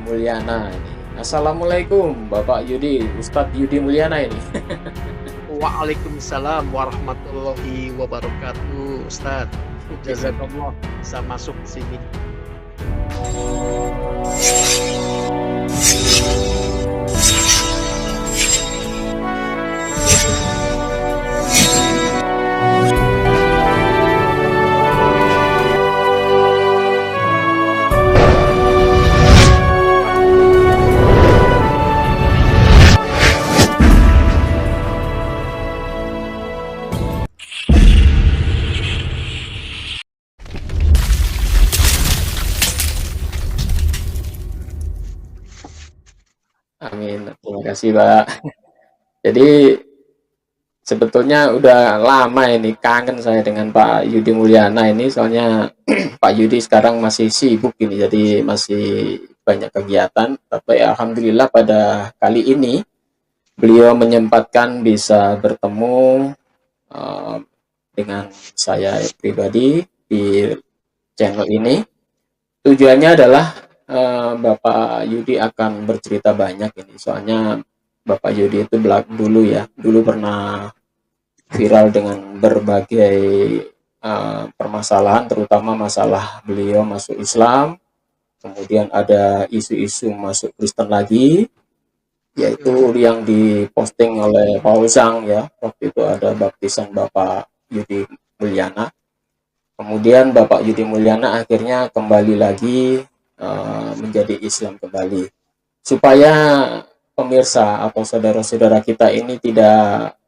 Mulyana ini. Assalamualaikum Bapak Yudi, Ustadz Yudi Mulyana ini. Waalaikumsalam warahmatullahi wabarakatuh, Ustadz. Jazakallah bisa masuk ke sini. Amin. Terima kasih Pak. Jadi sebetulnya udah lama ini kangen saya dengan Pak Yudi Mulyana ini, soalnya Pak Yudi sekarang masih sibuk ini, jadi masih banyak kegiatan. Tapi alhamdulillah pada kali ini beliau menyempatkan bisa bertemu eh, dengan saya pribadi di channel ini. Tujuannya adalah Bapak Yudi akan bercerita banyak ini. Soalnya Bapak Yudi itu dulu pernah viral dengan berbagai permasalahan, terutama masalah beliau masuk Islam, kemudian ada isu-isu masuk Kristen lagi, yaitu yang diposting oleh Pausang ya. Waktu itu ada baptisan Bapak Yudi Mulyana. Kemudian Bapak Yudi Mulyana akhirnya kembali lagi menjadi Islam kembali. Supaya pemirsa atau saudara-saudara kita ini tidak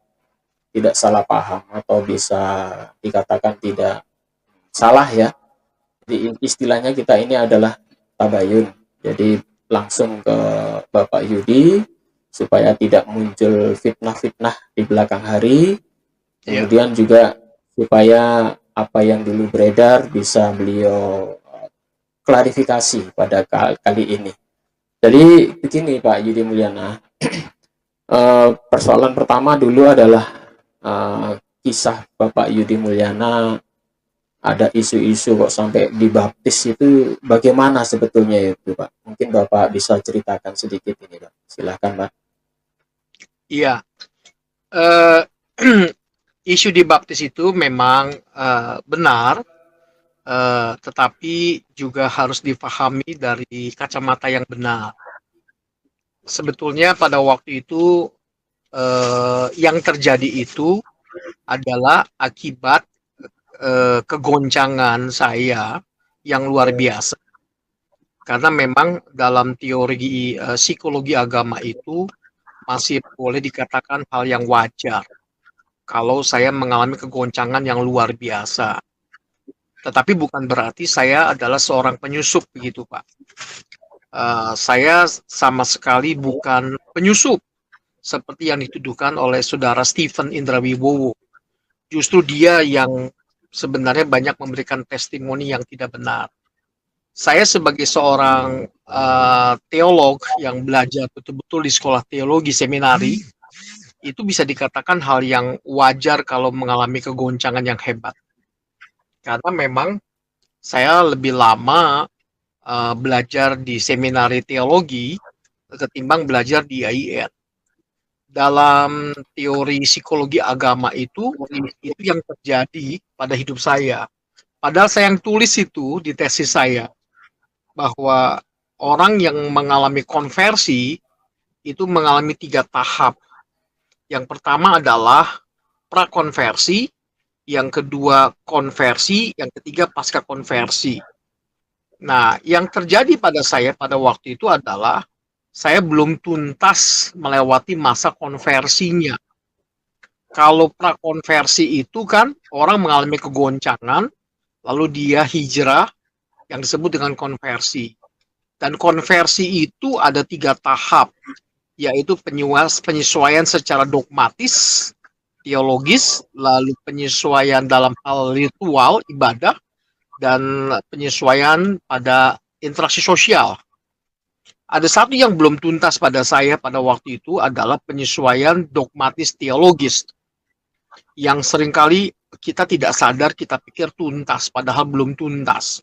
salah paham atau bisa dikatakan tidak salah ya. Jadi istilahnya kita ini adalah tabayun. Jadi langsung ke Bapak Yudi supaya tidak muncul fitnah-fitnah di belakang hari. Kemudian juga supaya apa yang dulu beredar bisa beliau klarifikasi pada kali ini. Jadi begini Pak Yudi Mulyana, persoalan pertama dulu adalah kisah Bapak Yudi Mulyana ada isu-isu kok sampai dibaptis, itu bagaimana sebetulnya itu Pak? Mungkin Bapak bisa ceritakan sedikit ini Pak. Silahkan Pak. Iya, isu dibaptis itu memang benar, tetapi juga harus difahami dari kacamata yang benar. Sebetulnya pada waktu itu yang terjadi itu adalah akibat kegoncangan saya yang luar biasa. Karena memang dalam teori psikologi agama itu masih boleh dikatakan hal yang wajar kalau saya mengalami kegoncangan yang luar biasa. Tetapi bukan berarti saya adalah seorang penyusup begitu, Pak. Saya sama sekali bukan penyusup seperti yang dituduhkan oleh saudara Stephen Indrawibowo. Justru dia yang sebenarnya banyak memberikan testimoni yang tidak benar. Saya sebagai seorang teolog yang belajar betul-betul di sekolah teologi seminari, itu bisa dikatakan hal yang wajar kalau mengalami kegoncangan yang hebat. Karena memang saya lebih lama belajar di seminari teologi ketimbang belajar di IAIN. Dalam teori psikologi agama itu yang terjadi pada hidup saya. Padahal saya yang tulis itu di tesis saya, bahwa orang yang mengalami konversi itu mengalami 3 tahap. Yang pertama adalah prakonversi, yang kedua konversi, yang ketiga pasca konversi. Nah, yang terjadi pada saya pada waktu itu adalah saya belum tuntas melewati masa konversinya. Kalau prakonversi itu kan orang mengalami kegoncangan, lalu dia hijrah, yang disebut dengan konversi. Dan konversi itu ada 3 tahap, yaitu penyesuaian secara dogmatis, teologis, lalu penyesuaian dalam hal ritual, ibadah, dan penyesuaian pada interaksi sosial. Ada satu yang belum tuntas pada saya pada waktu itu adalah penyesuaian dogmatis teologis, yang seringkali kita tidak sadar, kita pikir tuntas, padahal belum tuntas.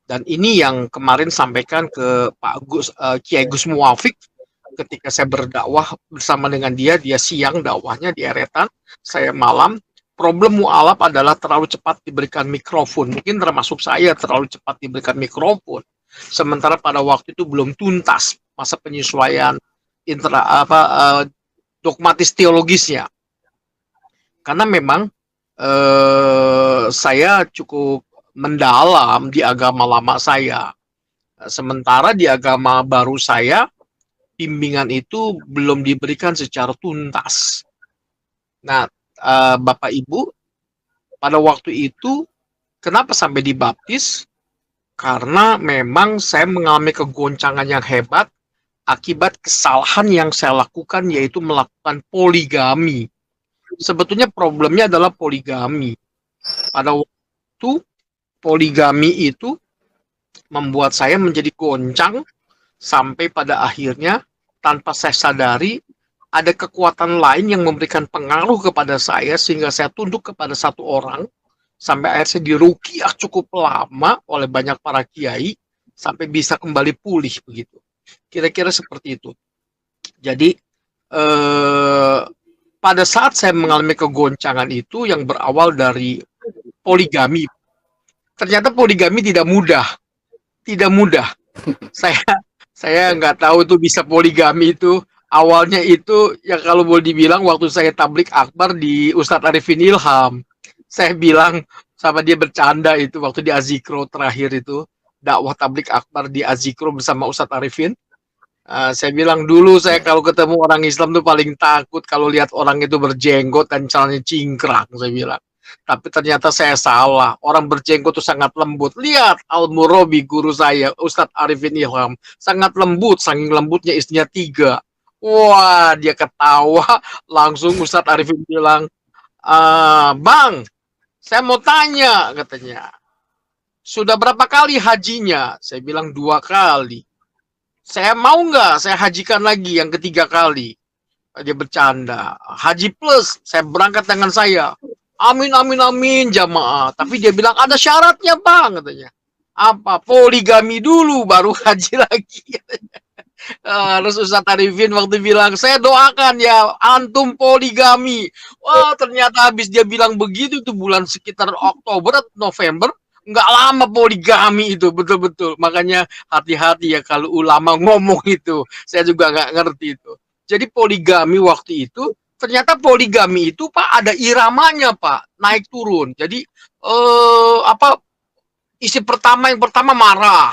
Dan ini yang kemarin sampaikan ke Pak Kiai Gus Muafik ketika saya berdakwah bersama dengan dia siang dakwahnya di Eretan, saya malam. Problem mualaf adalah terlalu cepat diberikan mikrofon. Mungkin termasuk saya terlalu cepat diberikan mikrofon. Sementara pada waktu itu belum tuntas masa penyesuaian dogmatis teologisnya. Karena memang saya cukup mendalam di agama lama saya. Sementara di agama baru saya, bimbingan itu belum diberikan secara tuntas. Nah, Bapak Ibu, pada waktu itu kenapa sampai dibaptis? Karena memang saya mengalami kegoncangan yang hebat akibat kesalahan yang saya lakukan, yaitu melakukan poligami. Sebetulnya problemnya adalah poligami. Pada waktu poligami itu membuat saya menjadi goncang sampai pada akhirnya tanpa saya sadari ada kekuatan lain yang memberikan pengaruh kepada saya sehingga saya tunduk kepada satu orang sampai akhirnya saya diruqyah cukup lama oleh banyak para kiai sampai bisa kembali pulih begitu. Kira-kira seperti itu. Jadi pada saat saya mengalami kegoncangan itu yang berawal dari poligami, ternyata poligami tidak mudah. Tidak mudah. Saya nggak tahu itu bisa poligami itu. Awalnya itu ya kalau boleh dibilang waktu saya tablik akbar di Ustadz Arifin Ilham. Saya bilang sama dia bercanda itu waktu di Azikro terakhir itu. Dakwah tablik akbar di Azikro bersama Ustadz Arifin. Saya bilang dulu saya kalau ketemu orang Islam tuh paling takut kalau lihat orang itu berjenggot dan celananya cingkrang, saya bilang. Tapi ternyata saya salah. Orang berjenggot itu sangat lembut. Lihat Al-Murabi guru saya, Ustadz Arifin Ilham. Sangat lembut, saking lembutnya istrinya 3. Wah, dia ketawa. Langsung Ustadz Arifin bilang, Bang, saya mau tanya, katanya. Sudah berapa kali hajinya? Saya bilang 2 kali. Saya mau nggak saya hajikan lagi yang ketiga kali? Dia bercanda. Haji plus, saya berangkat dengan saya. Amin, amin, amin, jamaah. Tapi dia bilang, ada syaratnya, Bang, katanya. Apa? Poligami dulu, baru haji lagi. Terus Ustadz Arifin waktu bilang, saya doakan ya, antum poligami. Wah, ternyata habis dia bilang begitu, itu bulan sekitar Oktober atau November, nggak lama poligami itu, betul-betul. Makanya hati-hati ya kalau ulama ngomong itu. Saya juga nggak ngerti itu. Jadi poligami waktu itu, ternyata poligami itu Pak ada iramanya Pak, naik turun. Jadi istri yang pertama marah,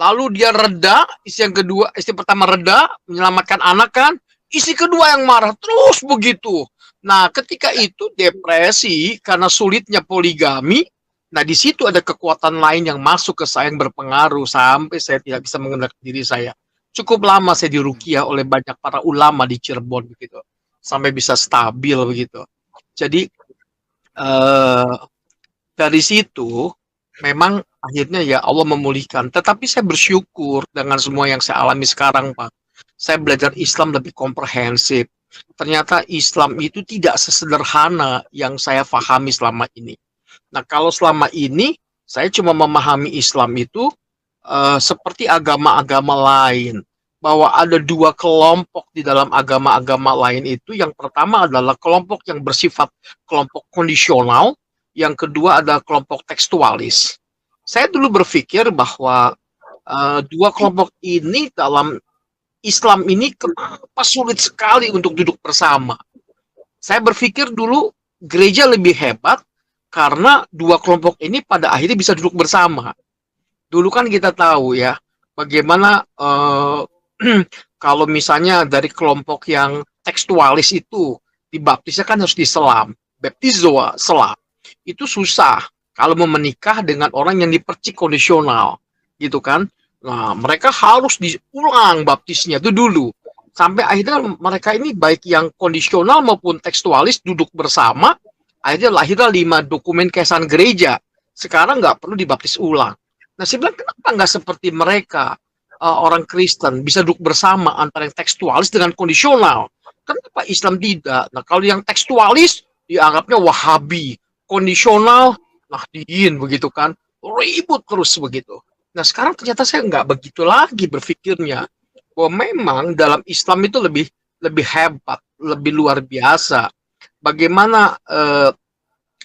lalu dia reda, istri pertama reda, menyelamatkan anak kan, istri kedua yang marah terus begitu. Nah ketika itu depresi karena sulitnya poligami. Nah di situ ada kekuatan lain yang masuk ke saya yang berpengaruh sampai saya tidak bisa mengendalikan diri saya. Cukup lama saya diruqyah oleh banyak para ulama di Cirebon begitu. Sampai bisa stabil begitu. Jadi dari situ memang akhirnya ya Allah memulihkan. Tetapi saya bersyukur dengan semua yang saya alami sekarang, Pak. Saya belajar Islam lebih komprehensif. Ternyata Islam itu tidak sesederhana yang saya pahami selama ini. Nah, kalau selama ini saya cuma memahami Islam itu seperti agama-agama lain. Bahwa ada 2 kelompok di dalam agama-agama lain itu. Yang pertama adalah kelompok yang bersifat kelompok kondisional. Yang kedua adalah kelompok tekstualis. Saya dulu berpikir bahwa 2 kelompok ini dalam Islam ini kenapa sulit sekali untuk duduk bersama. Saya berpikir dulu gereja lebih hebat karena 2 kelompok ini pada akhirnya bisa duduk bersama. Dulu kan kita tahu ya bagaimana kalau misalnya dari kelompok yang tekstualis itu dibaptisnya kan harus diselam, baptizo, selam. Itu susah kalau mau menikah dengan orang yang dipercik kondisional, gitu kan. Nah, mereka harus diulang baptisnya itu dulu. Sampai akhirnya mereka ini baik yang kondisional maupun tekstualis duduk bersama, akhirnya lahirlah 5 dokumen kesan gereja. Sekarang nggak perlu dibaptis ulang. Nah, saya bilang kenapa nggak seperti mereka? Orang Kristen bisa duduk bersama antara yang tekstualis dengan kondisional. Kenapa Islam tidak? Nah, kalau yang tekstualis dianggapnya Wahabi, kondisional Nahdiyin begitu kan. ribut terus begitu. Nah sekarang ternyata saya nggak begitu lagi berpikirnya, bahwa memang dalam Islam itu lebih lebih hebat, lebih luar biasa. Bagaimana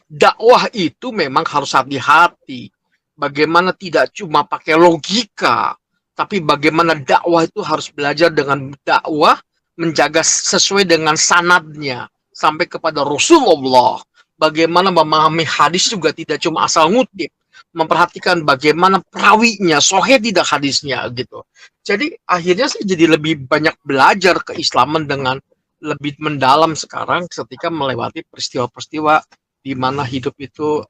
dakwah itu memang harus hati-hati. Bagaimana tidak cuma pakai logika, tapi bagaimana dakwah itu harus belajar dengan dakwah, menjaga sesuai dengan sanadnya sampai kepada Rasulullah. Bagaimana memahami hadis juga tidak cuma asal ngutip, memperhatikan bagaimana perawinya, sahih tidak hadisnya gitu. Jadi akhirnya saya jadi lebih banyak belajar keislaman dengan lebih mendalam sekarang ketika melewati peristiwa-peristiwa di mana hidup itu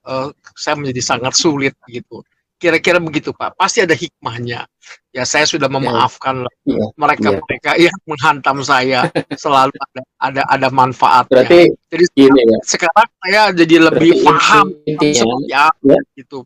saya menjadi sangat sulit gitu. Kira-kira begitu Pak. Pasti ada hikmahnya. Ya saya sudah Ya, memaafkan iya, iya. mereka-mereka yang menghantam saya. Selalu ada manfaatnya. Berarti Jadi gini ya. sekarang saya jadi lebih Berarti paham intinya, seperti apa ya, gitu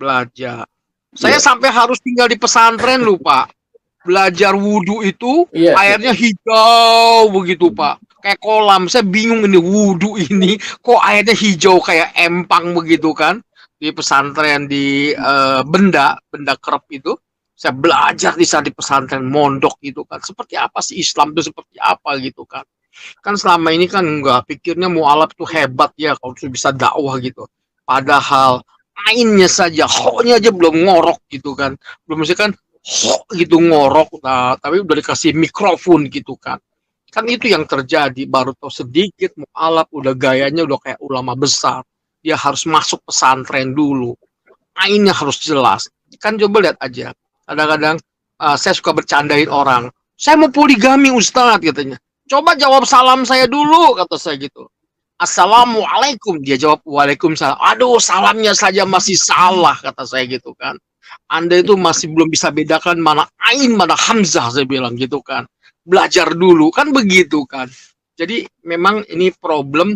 belajar. Saya iya, sampai harus tinggal di pesantren loh Pak. Belajar wudhu itu iya, airnya hijau begitu Pak. Kayak kolam. Saya bingung ini wudhu ini kok airnya hijau kayak empang begitu kan. Di pesantren di benda kerep itu. Saya belajar di saat di pesantren mondok gitu kan. Seperti apa sih Islam itu seperti apa gitu kan. Kan selama ini kan enggak pikirnya mualaf tuh hebat ya kalau bisa dakwah gitu. Padahal ainnya saja, ho-nya aja belum ngorok gitu kan. Belum misalkan gitu ngorok, nah, tapi udah dikasih mikrofon gitu kan. Kan itu yang terjadi, baru tahu sedikit mualaf udah gayanya udah kayak ulama besar. Dia harus masuk pesantren dulu. Ainnya harus jelas. Kan coba lihat aja. Kadang-kadang saya suka bercandain orang. Saya mau poligami Ustadz katanya. Coba jawab salam saya dulu kata saya gitu. Assalamualaikum, dia jawab waalaikumsalam. Aduh, salamnya saja masih salah kata saya gitu kan. Anda itu masih belum bisa bedakan mana ain mana hamzah saya bilang gitu kan. Belajar dulu kan begitu kan. Jadi memang ini problem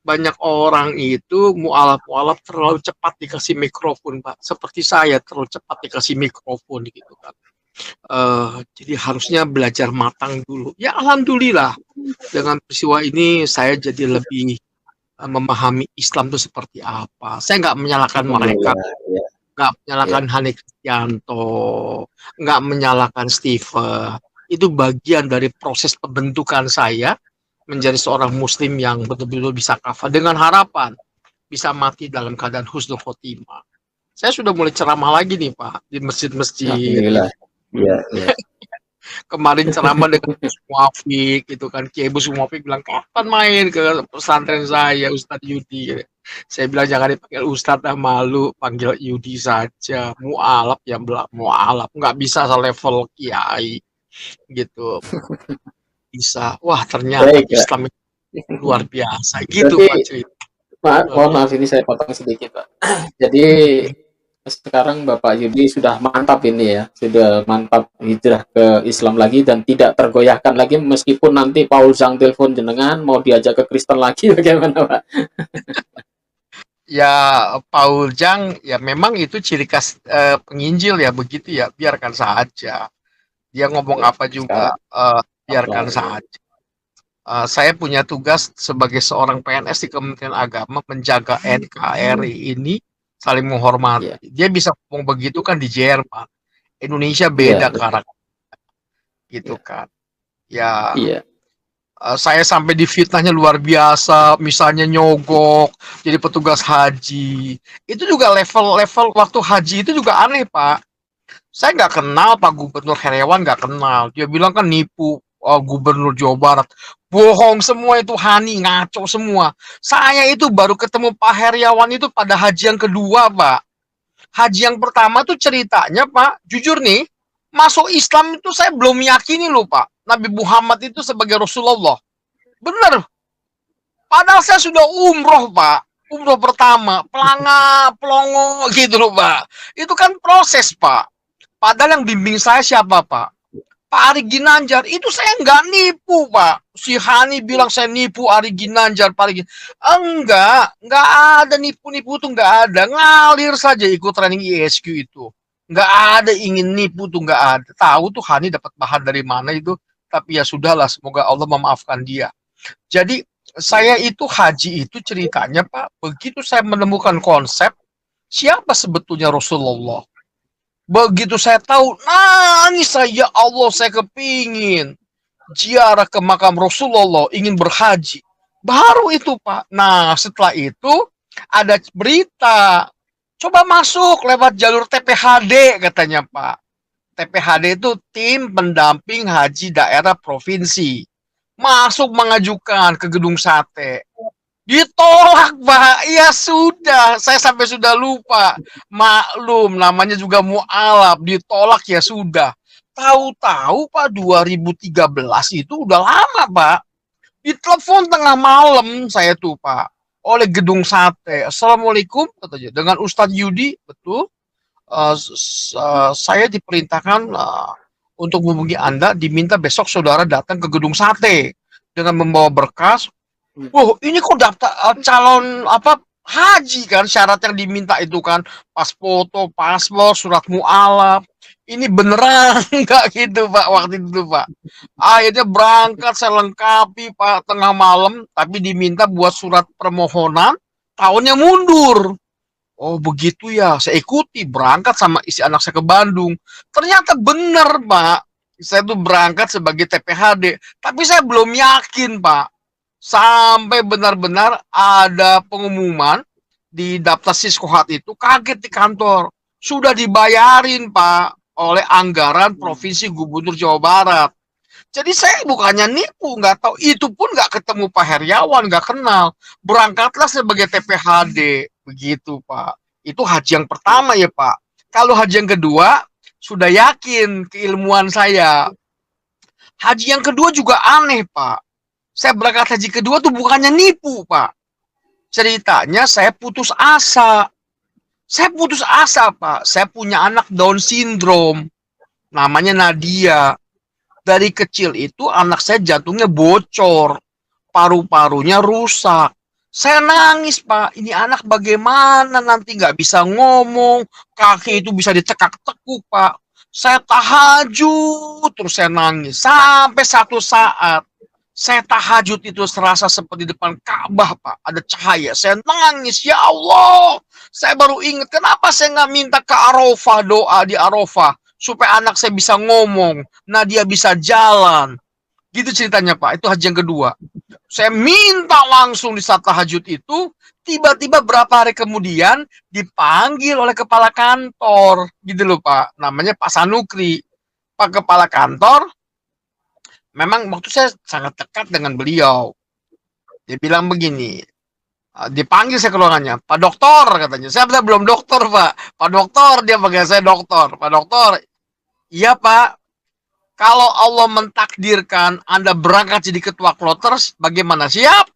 banyak orang itu mualaf-mualaf terlalu cepat dikasih mikrofon Pak. Seperti saya terlalu cepat dikasih mikrofon gitu kan. Jadi harusnya belajar matang dulu. Ya alhamdulillah dengan peristiwa ini saya jadi lebih memahami Islam itu seperti apa. Saya nggak menyalahkan mereka, alhamdulillah, ya, nggak ya, menyalahkan Hani Kristianto, nggak menyalahkan Steve. Itu bagian dari proses pembentukan saya menjadi seorang Muslim yang betul-betul bisa kafah dengan harapan bisa mati dalam keadaan husnul khotimah. Saya sudah mulai ceramah lagi nih Pak di masjid-masjid alhamdulillah, gitu. ya, ya. Kemarin ceramah dengan Gus Muafik gitu kan. Kiai Gus Muafik bilang kapan main ke pesantren saya Ustadz Yudi. Saya bilang jangan dipanggil Ustadz dah malu, panggil Yudi saja. Mualaf ya mualaf, nggak bisa selevel kiai gitu. Bisa. Wah ternyata Baik, ya. Islam itu luar biasa gitu Berarti, Pak cerita. Luar mohon biasa. maaf ini saya potong sedikit, Pak. Jadi sekarang Bapak Yudi sudah mantap ini ya, sudah mantap hijrah ke Islam lagi dan tidak tergoyahkan lagi meskipun nanti Paul Zhang telepon jenengan mau diajak ke Kristen lagi bagaimana, Pak? Ya Paul Jang ya memang itu ciri khas penginjil ya begitu ya biarkan saja. Dia ngomong Ya, apa juga sekarang biarkan apa? saja. Saya punya tugas sebagai seorang PNS di Kementerian Agama menjaga NKRI ini saling Ya, menghormati. Dia bisa ngomong begitu kan di Jerman. Indonesia iya, beda betul. karakter gitu Ya, kan. Ya iya, saya sampai difitnahnya luar biasa, misalnya nyogok jadi petugas haji. Itu juga level-level waktu haji itu juga aneh Pak. Saya nggak kenal Pak Gubernur Heriawan, nggak kenal. Dia bilang kan nipu Gubernur Jawa Barat. Bohong semua itu Hani, ngaco semua. Saya itu baru ketemu Pak Heriawan itu pada haji yang kedua, Pak. Haji yang pertama tuh ceritanya, Pak, jujur nih, masuk Islam itu saya belum yakini loh, Pak. Nabi Muhammad itu sebagai Rasulullah. Bener. Padahal saya sudah umroh, Pak. Umroh pertama, pelanga, pelongo gitu loh, Pak. Itu kan proses, Pak. Padahal yang bimbing saya siapa, Pak? Pak Ari Ginanjar. Itu saya nggak nipu, Pak. Si Hani bilang saya nipu Ari Ginanjar, Pak Ari Ginanjar. Enggak ada nipu-nipu tuh nggak ada. Ngalir saja ikut training ISQ itu. Nggak ada ingin nipu tuh nggak ada. Tahu tuh Hani dapat bahan dari mana itu. Tapi ya sudahlah, semoga Allah memaafkan dia. Jadi saya itu haji itu ceritanya Pak, begitu saya menemukan konsep, siapa sebetulnya Rasulullah. Begitu saya tahu, nangis saya, ya Allah, saya kepingin ziarah ke makam Rasulullah, ingin berhaji. Baru itu, Pak. Nah, setelah itu ada berita, coba masuk lewat jalur TPHD katanya, Pak. TPHD itu tim pendamping haji daerah provinsi. Masuk mengajukan ke gedung sate. Ditolak, Pak. Ya sudah, saya sampai sudah lupa. Maklum, namanya juga mualaf. Ditolak ya sudah. Tahu-tahu Pak 2013 itu udah lama, Pak. Ditelepon tengah malam saya tuh, Pak, oleh gedung sate. Assalamualaikum katanya dengan Ustadz Yudi, betul. Saya diperintahkan untuk menghubungi Anda, diminta besok saudara datang ke gedung sate dengan membawa berkas. Wah, ini kok daftar calon apa haji kan, syarat yang diminta itu kan pas foto, paspor, surat mualaf. Ini beneran nggak gitu, Pak, waktu itu, Pak. Akhirnya berangkat saya lengkapi, Pak, tengah malam, tapi diminta buat surat permohonan, tahunnya mundur. Oh begitu ya, saya ikuti berangkat sama istri anak saya ke Bandung. Ternyata benar, Pak. Saya tuh berangkat sebagai TPHD, tapi saya belum yakin, Pak. Sampai benar-benar ada pengumuman di daftar Siskohat itu, kaget di kantor. Sudah dibayarin, Pak, oleh anggaran Provinsi Gubernur Jawa Barat. Jadi saya bukannya nipu, nggak tahu. Itu pun nggak ketemu Pak Heriawan, nggak kenal. Berangkatlah sebagai TPHD. Begitu, Pak. Itu haji yang pertama ya, Pak. Kalau haji yang kedua, sudah yakin keilmuan saya. Haji yang kedua juga aneh, Pak. Saya berangkat haji kedua tuh bukannya nipu, Pak. Ceritanya saya putus asa. Saya putus asa, Pak. Saya punya anak Down syndrome. Namanya Nadia. Dari kecil itu anak saya jantungnya bocor. Paru-parunya rusak. Saya nangis, Pak. Ini anak bagaimana nanti nggak bisa ngomong. Kaki itu bisa dicekak-tekuk, Pak. Saya tahajud, terus saya nangis. Sampai satu saat, saya tahajud itu serasa seperti depan Ka'bah, Pak. Ada cahaya. Saya nangis. Ya Allah. Saya baru ingat kenapa saya nggak minta ke Arafah, doa di Arafah. Supaya anak saya bisa ngomong. Nadia bisa jalan. Gitu ceritanya, Pak. Itu haji yang kedua. Saya minta langsung di saat tahajud itu. Tiba-tiba berapa hari kemudian dipanggil oleh kepala kantor. Gitu loh, Pak. Namanya Pak Sanukri. Pak kepala kantor. Memang waktu saya sangat dekat dengan beliau. Dia bilang begini, dipanggil saya ke ruangannya, Pak Dokter katanya. Saya belum dokter, Pak. Pak Dokter, dia panggil saya dokter. Pak Dokter, iya Pak. Kalau Allah mentakdirkan Anda berangkat jadi ketua Klotters, bagaimana? Siap?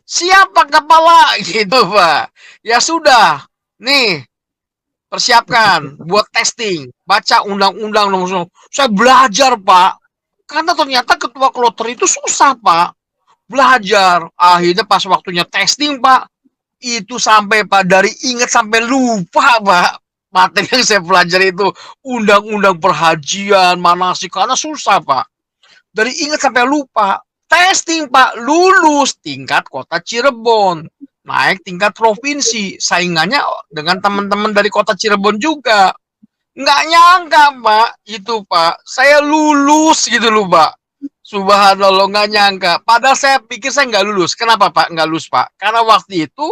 Siap Pak Kepala, gitu Pak. Ya sudah, nih persiapkan buat testing, baca undang-undang nomor. Saya belajar Pak. Karena ternyata ketua kloter itu susah, Pak. Belajar. Akhirnya pas waktunya testing, Pak, itu sampai, Pak, dari ingat sampai lupa, Pak. Materi yang saya pelajari itu undang-undang perhajian, manasik, karena susah, Pak. Dari ingat sampai lupa. Testing, Pak, lulus tingkat kota Cirebon. Naik tingkat provinsi. Saingannya dengan teman-teman dari kota Cirebon juga. Nggak nyangka, Pak, itu, Pak. Saya lulus gitu loh, Pak. Subhanallah, nggak nyangka. Padahal saya pikir saya nggak lulus. Kenapa, Pak? Nggak lulus, Pak. Karena waktu itu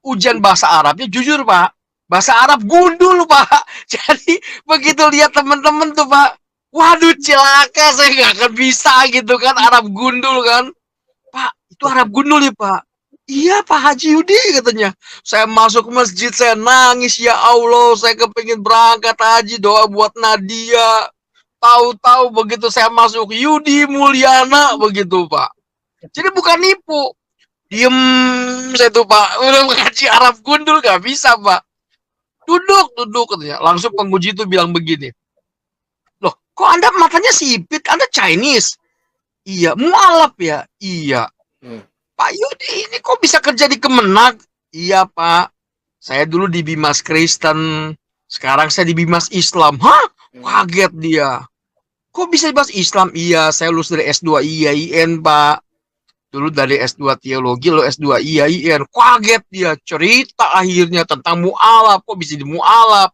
ujian bahasa Arabnya jujur, Pak. Bahasa Arab gundul, Pak. Jadi begitu lihat teman-teman tuh, Pak. Waduh, celaka, saya nggak akan bisa gitu kan. Arab gundul kan. Pak, itu Arab gundul ya, Pak. Iya Pak Haji Yudi katanya. Saya masuk ke masjid, saya nangis. Ya Allah, saya kepingin berangkat haji, doa buat Nadia. Tahu-tahu begitu saya masuk, Yudi Mulyana begitu Pak. Jadi bukan nipu. Diem saya tuh Pak. Udah mengaji Arab gundul gak bisa Pak. Duduk katanya. Langsung penguji itu bilang begini. Loh, kok Anda matanya sipit? Anda Chinese? Iya. Mualaf ya? Iya. Pak Yudi ini kok bisa kerja di Kemenag? Iya Pak, saya dulu di Bimas Kristen, sekarang saya di Bimas Islam. Hah? Kaget dia. Kok bisa di Bimas Islam? Iya, saya lulus dari S2 IAIN Pak. Dulu dari S2 teologi, lo S2 IAIN. Kaget dia, cerita akhirnya tentang mualaf. Kok bisa di mualaf?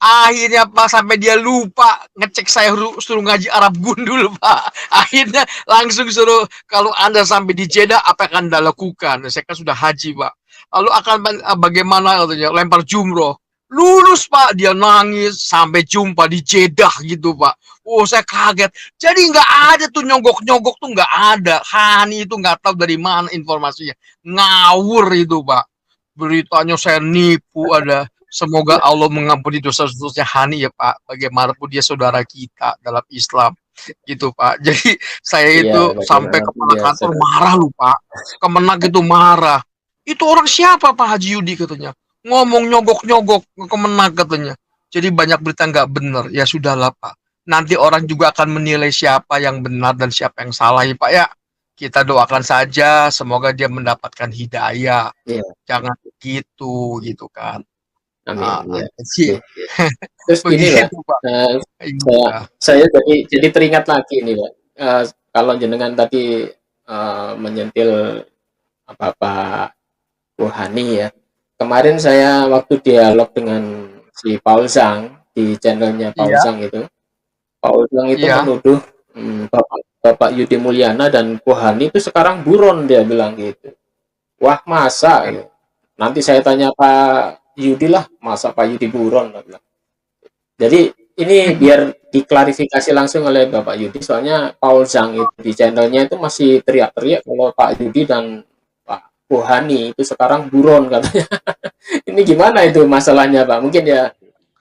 Akhirnya Pak sampai dia lupa ngecek saya suruh ngaji Arab gundul Pak. Akhirnya langsung suruh kalau Anda sampai di Jeddah apa yang Anda lakukan? Saya kan sudah haji Pak. Lalu akan bagaimana katanya lempar jumroh. Lulus Pak, dia nangis sampai jumpa di Jeddah gitu Pak. Oh saya kaget. Jadi nggak ada tuh nyogok-nyogok tuh nggak ada. Hani itu nggak tahu dari mana informasinya. Ngawur itu Pak. Beritanya saya nipu ada. Semoga Allah mengampuni dosa-dosanya Hani ya Pak. Bagaimanapun dia saudara kita dalam Islam. Gitu Pak. Jadi saya Iya, itu sampai bagaimanapun kepala dia kantor sudah. marah loh Pak. Kemenang itu marah. Itu orang siapa Pak Haji Yudi katanya. Ngomong nyogok-nyogok ke Kemenang katanya. Jadi banyak berita nggak benar. Ya sudahlah Pak. Nanti orang juga akan menilai siapa yang benar dan siapa yang salah ya Pak ya. Kita doakan saja semoga dia mendapatkan hidayah. Iya, Jangan gitu kan. amin. Ah, Iya. sih Oke. Terus gini lah, begitu Pak. eh, saya Iya, saya jadi teringat lagi nih, Pak. Kalau jenengan tadi menyentil Bapak Rohani ya. Kemarin saya waktu dialog dengan si Paul Zhang di channelnya Paul iya, Zhang itu, Paul Zhang itu iya. menuduh Bapak Bapak Yudi Mulyana dan Rohani itu sekarang buron dia bilang gitu. Wah masa? Kan. Gitu. Nanti saya tanya Pak Yudi lah, masa Pak Yudi buron? Dia bilang. Jadi ini biar diklarifikasi langsung oleh Bapak Yudi, soalnya Paul Zhang itu di channelnya itu masih teriak-teriak kalau Pak Yudi dan Pak Rohani itu sekarang buron katanya. Ini gimana itu masalahnya Pak? Mungkin ya,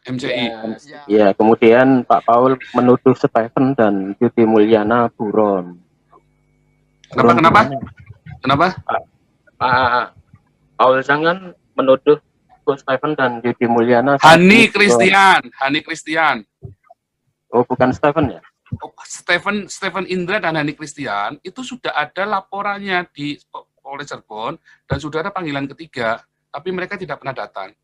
MCI. ya, Ya, Ya, kemudian Pak Paul menuduh Stephen dan Yudi Mulyana buron. Kenapa? Buron Kenapa? gimana? Kenapa? Pak Paul jangan menuduh Gus Stephen dan Yudi Mulyana saat Hani ini buron. Christian. Hani Christian. Oh, bukan Stephen ya? Oh, Stephen Indra dan Hani Christian itu sudah ada laporannya di Polres Cirebon dan sudah ada panggilan ketiga, tapi mereka tidak pernah datang.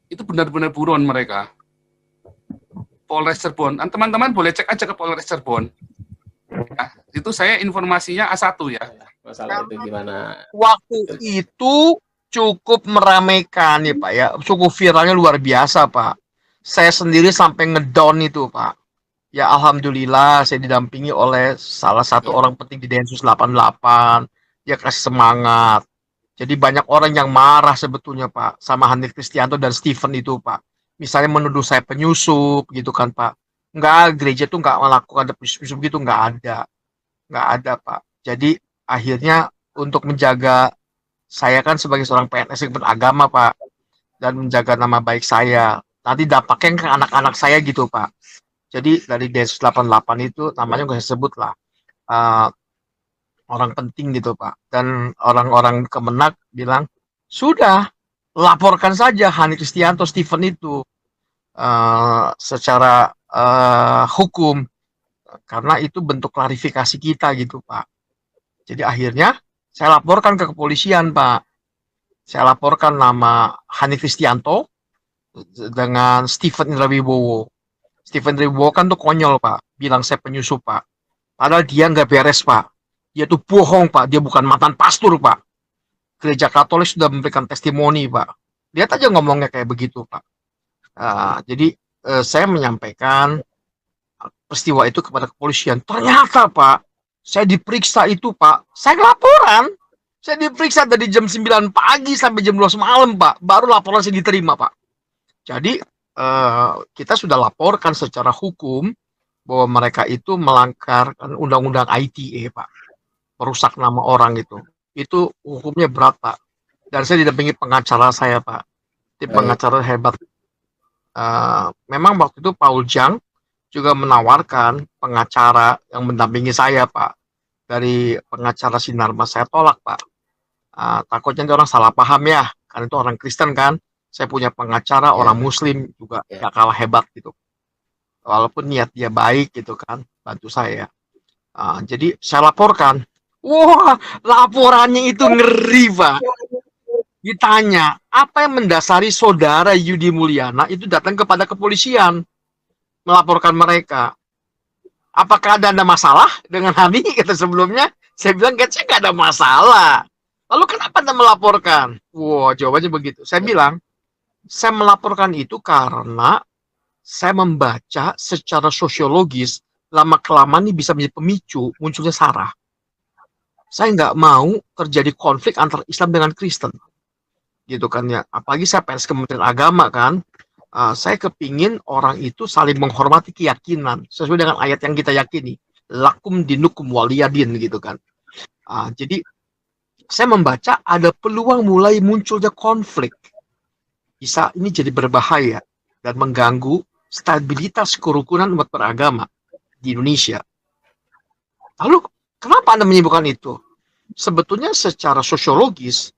Itu benar-benar buron mereka. Polres Cirebon. Teman-teman boleh cek aja ke Polres Cirebon. Nah, itu saya informasinya A1 ya. masalah itu gimana? waktu itu cukup meramaikan ya Pak ya, cukup viralnya luar biasa Pak. Saya sendiri sampai ngedown itu Pak. Ya alhamdulillah saya didampingi oleh salah satu Ya, orang penting di Densus 88. Dia kasih semangat. Jadi banyak orang yang marah sebetulnya Pak sama Hanif Kristianto dan Stephen itu Pak. Misalnya menuduh saya penyusup gitu kan Pak. Enggak, gereja tuh enggak melakukan penyusup gitu, enggak ada Pak. Jadi akhirnya untuk menjaga saya kan sebagai seorang PNS yang beragama Pak dan menjaga nama baik saya. Nanti dampaknya ke anak-anak saya gitu Pak. Jadi dari Densus 88 itu namanya gue sebut lah uh, orang penting gitu Pak. Dan orang-orang Kemenak bilang sudah laporkan saja Hani Kristianto Stephen itu secara hukum karena itu bentuk klarifikasi kita gitu Pak. Jadi akhirnya saya laporkan ke kepolisian Pak. Saya laporkan nama Hani Kristianto dengan Stephen Indra Wibowo. Stephen Indra Wibowo kan tuh konyol Pak, bilang saya penyusup Pak. Padahal dia nggak beres Pak. Dia tuh bohong Pak, dia bukan mantan pastor Pak. Gereja Katolik sudah memberikan testimoni Pak. Lihat aja ngomongnya kayak begitu Pak. Jadi saya menyampaikan peristiwa itu kepada kepolisian. Ternyata Pak, saya diperiksa itu Pak. Saya laporan. Saya diperiksa dari jam 9 pagi sampai jam 12 malam Pak. Baru laporan saya diterima Pak. Jadi kita sudah laporkan secara hukum bahwa mereka itu melanggar undang-undang ITE Pak. Merusak nama orang itu. Itu hukumnya berat Pak. Dan saya didampingi pengacara saya Pak. Tim pengacara hebat. Memang waktu itu Paul Zhang juga menawarkan pengacara yang mendampingi saya Pak. Dari pengacara Sinarmas saya tolak Pak. Takutnya orang salah paham ya. Karena itu orang Kristen kan. Saya punya pengacara ya, orang Muslim juga ya. gak kalah hebat gitu. Walaupun niat dia baik gitu kan. Bantu saya. Jadi saya laporkan. Wah, laporannya itu ngeri Pak. Ditanya, apa yang mendasari saudara Yudi Mulyana itu datang kepada kepolisian melaporkan mereka? Apakah ada masalah dengan Hani kita sebelumnya? Saya bilang, saya nggak ada masalah. Lalu kenapa Anda melaporkan? Wah, jawabannya begitu. Saya bilang, saya melaporkan itu karena saya membaca secara sosiologis, lama-kelamaan ini bisa menjadi pemicu munculnya SARA. Saya nggak mau terjadi konflik antara Islam dengan Kristen. Gitu kan ya. Apalagi saya pers Kementerian Agama kan. Saya kepingin orang itu saling menghormati keyakinan sesuai dengan ayat yang kita yakini, lakum dinukum waliyadin gitu kan. Jadi saya membaca ada peluang mulai munculnya konflik, bisa ini jadi berbahaya dan mengganggu stabilitas kerukunan umat beragama di Indonesia. Lalu kenapa Anda menyebutkan itu? Sebetulnya secara sosiologis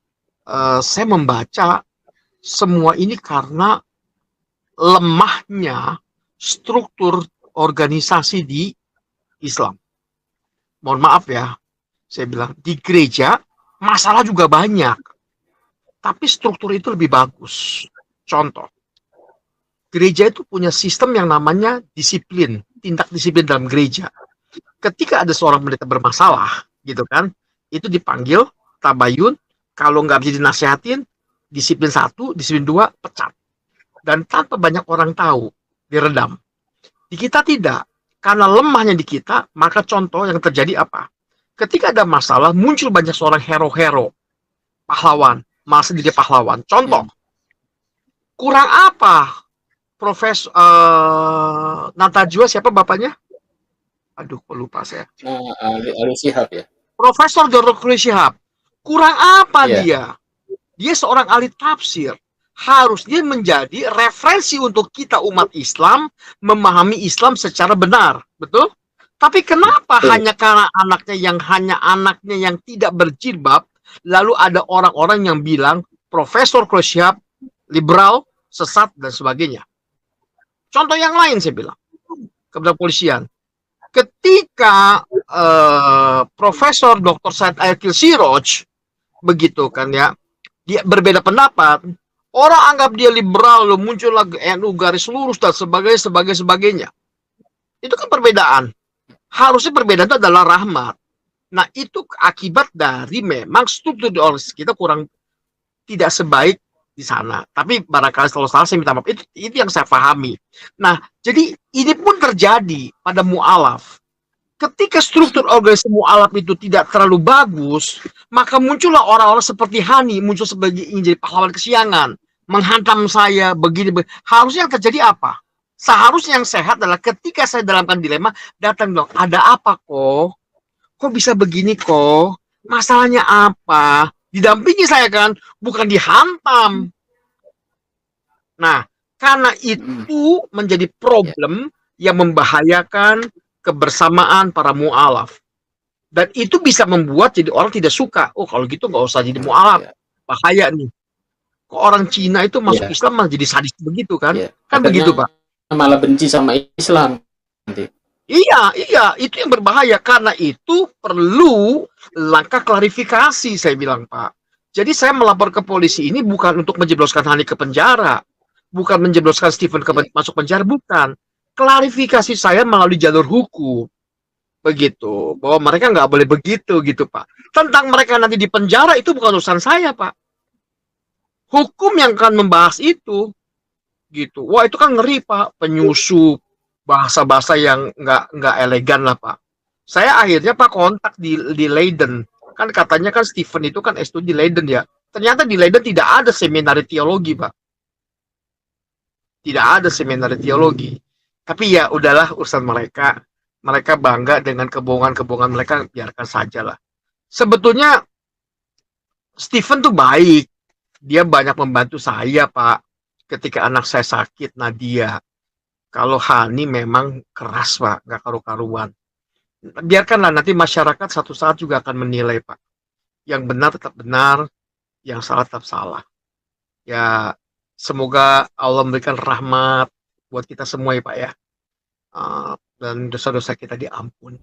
saya membaca semua ini karena lemahnya struktur organisasi di Islam. Mohon maaf ya, saya bilang di gereja masalah juga banyak, tapi struktur itu lebih bagus. Contoh, gereja itu punya sistem yang namanya disiplin, tindak disiplin dalam gereja. Ketika ada seorang pendeta bermasalah, gitu kan, itu dipanggil tabayun, kalau nggak bisa dinasihatin, disiplin 1, disiplin 2, pecat. Dan tanpa banyak orang tahu, diredam. Di kita tidak. Karena lemahnya di kita, maka contoh yang terjadi apa? Ketika ada masalah, muncul banyak seorang hero-hero, pahlawan, malah sendiri pahlawan. Contoh, kurang apa? Profesor Natajwa, siapa bapaknya? Aduh, kok lupa saya. Ali Shihab ya. Profesor Dr. Shihab. Kurang apa dia? Dia seorang ahli tafsir. Harusnya menjadi referensi untuk kita umat Islam memahami Islam secara benar, betul? Tapi kenapa hanya karena anaknya yang tidak berjilbab, lalu ada orang-orang yang bilang Profesor Shihab liberal, sesat dan sebagainya. Contoh yang lain saya bilang kepada polisian, ketika Profesor Dr. Said Akil Siroj begitu kan ya, dia berbeda pendapat. Orang anggap dia liberal, muncul lagi NU garis lurus dan sebagainya. Itu kan perbedaan. Harusnya perbedaan itu adalah rahmat. Nah, itu akibat dari memang struktur di organisasi kita kurang tidak sebaik di sana. Tapi barangkali kalau salah saya minta maaf. Itu yang saya pahami. Nah, jadi ini pun terjadi pada mu'alaf. Ketika struktur organisasi mu'alaf itu tidak terlalu bagus, maka muncullah orang-orang seperti Hani, muncul sebagai ingin jadi pahlawan kesiangan. Menghantam saya begini. Harusnya yang terjadi apa? Seharusnya yang sehat adalah ketika saya dalamkan dilema, datang dong, ada apa kok? Kok bisa begini kok? Masalahnya apa? Didampingi saya kan, bukan dihantam. Nah, karena itu menjadi problem yang membahayakan kebersamaan para mu'alaf. Dan itu bisa membuat jadi orang tidak suka. Oh, kalau gitu nggak usah jadi mu'alaf. Bahaya nih. Kok orang Cina itu masuk Islam malah jadi sadis begitu kan? Kan begitu, Pak. Malah benci sama Islam. Iya, itu yang berbahaya. Karena itu perlu langkah klarifikasi, saya bilang, Pak. Jadi saya melapor ke polisi ini bukan untuk menjebloskan Hani ke penjara. Bukan menjebloskan Stephen masuk penjara, bukan. Klarifikasi saya melalui jalur hukum. Begitu. Bahwa mereka nggak boleh begitu, gitu, Pak. Tentang mereka nanti di penjara, itu bukan urusan saya, Pak. Hukum yang akan membahas itu, gitu. Wah, itu kan ngeri, Pak. Penyusup, bahasa-bahasa yang nggak elegan lah, Pak. Saya akhirnya, Pak, kontak di Leiden. Kan katanya kan Stephen itu kan S2 di Leiden ya. Ternyata di Leiden tidak ada seminar teologi, Pak. Tidak ada seminar teologi. Tapi ya udahlah urusan mereka. Mereka bangga dengan kebohongan-kebohongan mereka, biarkan saja lah. Sebetulnya Stephen tuh baik. Dia banyak membantu saya, Pak. Ketika anak saya sakit, Nadia. Kalau Hani memang keras, Pak. Nggak karu-karuan. Biarkanlah nanti masyarakat satu saat juga akan menilai, Pak. Yang benar tetap benar, yang salah tetap salah. Ya, semoga Allah memberikan rahmat buat kita semua ya, Pak ya. Dan dosa-dosa kita diampuni.